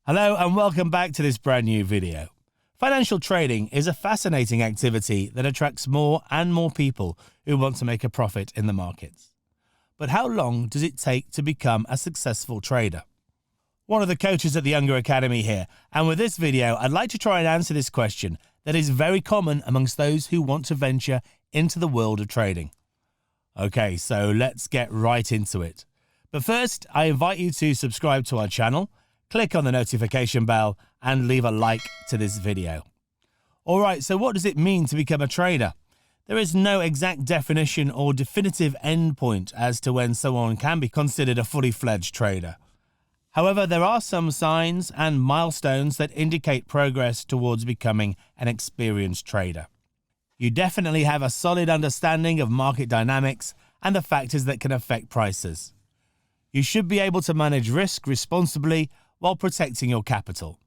Hello and welcome back to this brand new video. Financial trading is a fascinating activity that attracts more and more people who want to make a profit in the markets. But how long does it take to become a successful trader? One of the coaches at the Unger Academy here, and with this video I'd like to try and answer this question that is very common amongst those who want to venture into the world of trading. Okay, so let's get right into it. But first, I invite you to subscribe to our channel, click on the notification bell and leave a like to this video. Alright, so what does it mean to become a trader? There is no exact definition or definitive endpoint as to when someone can be considered a fully fledged trader. However, there are some signs and milestones that indicate progress towards becoming an experienced trader. You definitely have a solid understanding of market dynamics and the factors that can affect prices. You should be able to manage risk responsibly while protecting your capital.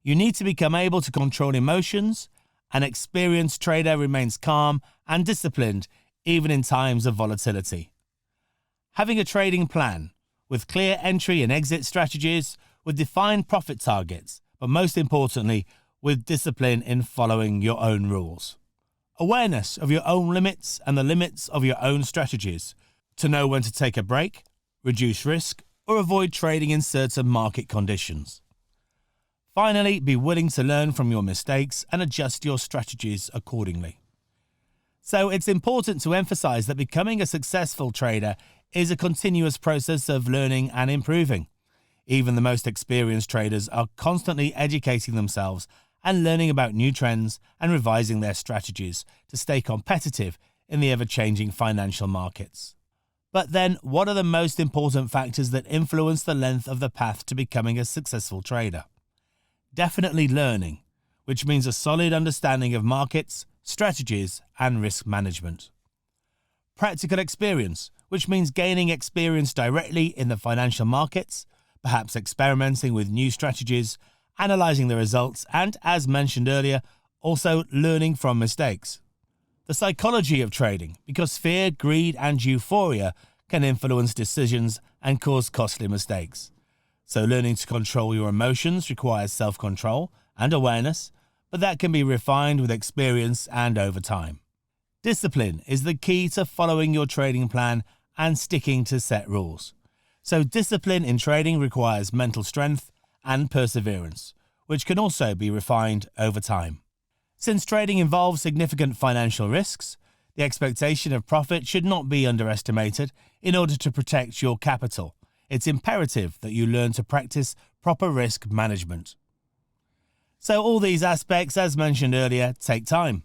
You need to become able to control emotions. An experienced trader remains calm and disciplined even in times of volatility. Having a trading plan with clear entry and exit strategies, with defined profit targets, but most importantly, with discipline in following your own rules. Awareness of your own limits and the limits of your own strategies, to know when to take a break, reduce risk, or avoid trading in certain market conditions. Finally, be willing to learn from your mistakes and adjust your strategies accordingly. So it's important to emphasize that becoming a successful trader is a continuous process of learning and improving. Even the most experienced traders are constantly educating themselves and learning about new trends and revising their strategies to stay competitive in the ever-changing financial markets. But then, what are the most important factors that influence the length of the path to becoming a successful trader? Definitely learning, which means a solid understanding of markets, strategies, and risk management. Practical experience, which means gaining experience directly in the financial markets, perhaps experimenting with new strategies, analyzing the results, and, as mentioned earlier, also learning from mistakes. The psychology of trading, because fear, greed, and euphoria can influence decisions and cause costly mistakes. So learning to control your emotions requires self-control and awareness, but that can be refined with experience and over time. Discipline is the key to following your trading plan and sticking to set rules. So discipline in trading requires mental strength and perseverance, which can also be refined over time. Since trading involves significant financial risks, the expectation of profit should not be underestimated in order to protect your capital. It's imperative that you learn to practice proper risk management. So all these aspects, as mentioned earlier, take time.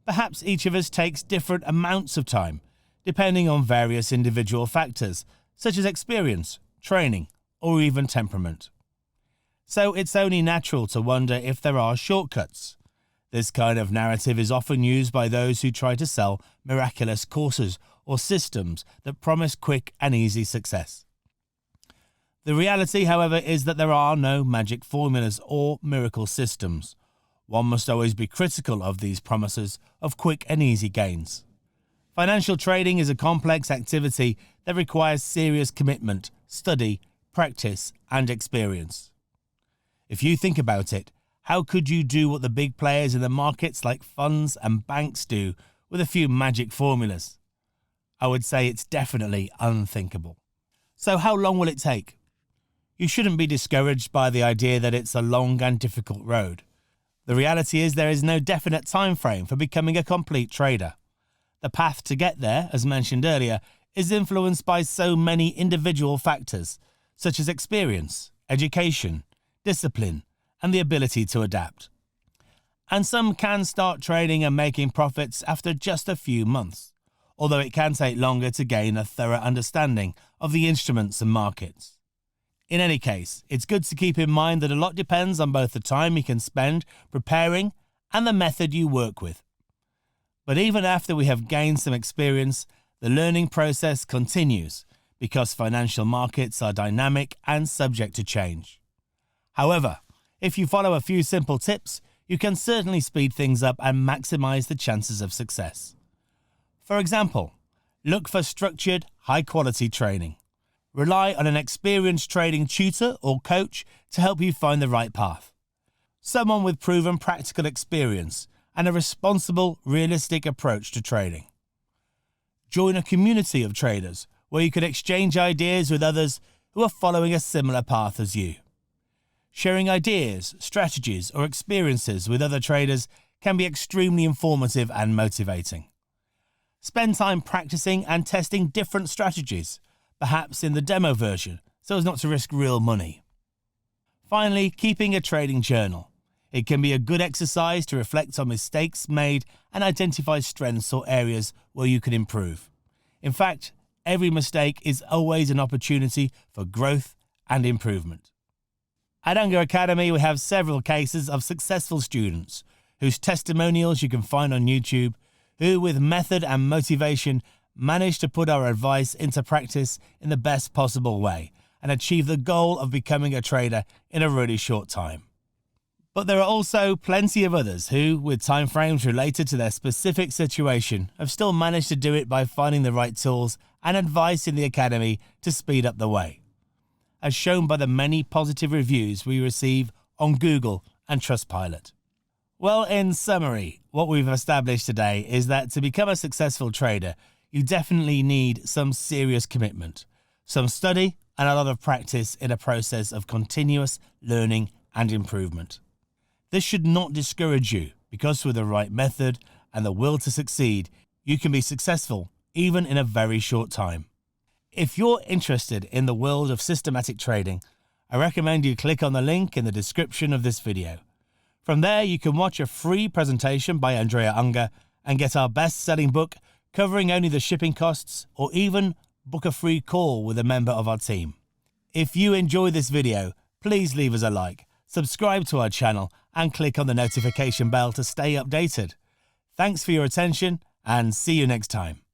Perhaps each of us takes different amounts of time, depending on various individual factors, such as experience, training, or even temperament. So it's only natural to wonder if there are shortcuts. This kind of narrative is often used by those who try to sell miraculous courses or systems that promise quick and easy success. The reality, however, is that there are no magic formulas or miracle systems. One must always be critical of these promises of quick and easy gains. Financial trading is a complex activity that requires serious commitment, study, practice, and experience. If you think about it, how could you do what the big players in the markets like funds and banks do with a few magic formulas? I would say it's definitely unthinkable. So how long will it take? You shouldn't be discouraged by the idea that it's a long and difficult road. The reality is there is no definite time frame for becoming a complete trader. The path to get there, as mentioned earlier, is influenced by so many individual factors, such as experience, education, discipline, and the ability to adapt. And some can start trading and making profits after just a few months, although it can take longer to gain a thorough understanding of the instruments and markets. In any case, it's good to keep in mind that a lot depends on both the time you can spend preparing and the method you work with. But even after we have gained some experience, the learning process continues because financial markets are dynamic and subject to change. However, if you follow a few simple tips, you can certainly speed things up and maximize the chances of success. For example, look for structured, high-quality training. Rely on an experienced trading tutor or coach to help you find the right path. Someone with proven practical experience and a responsible, realistic approach to trading. Join a community of traders where you can exchange ideas with others who are following a similar path as you. Sharing ideas, strategies, or experiences with other traders can be extremely informative and motivating. Spend time practicing and testing different strategies, perhaps in the demo version, so as not to risk real money. Finally, keeping a trading journal. It can be a good exercise to reflect on mistakes made and identify strengths or areas where you can improve. In fact, every mistake is always an opportunity for growth and improvement. At Unger Academy, we have several cases of successful students whose testimonials you can find on YouTube, who with method and motivation managed to put our advice into practice in the best possible way and achieve the goal of becoming a trader in a really short time. But there are also plenty of others who, with timeframes related to their specific situation, have still managed to do it by finding the right tools and advice in the Academy to speed up the way, as shown by the many positive reviews we receive on Google and Trustpilot. Well, in summary, what we've established today is that to become a successful trader, you definitely need some serious commitment, some study, and a lot of practice in a process of continuous learning and improvement. This should not discourage you, because with the right method and the will to succeed, you can be successful even in a very short time. If you're interested in the world of systematic trading, I recommend you click on the link in the description of this video. From there, you can watch a free presentation by Andrea Unger and get our best-selling book covering only the shipping costs, or even book a free call with a member of our team. If you enjoy this video, please leave us a like, subscribe to our channel, and click on the notification bell to stay updated. Thanks for your attention, and see you next time.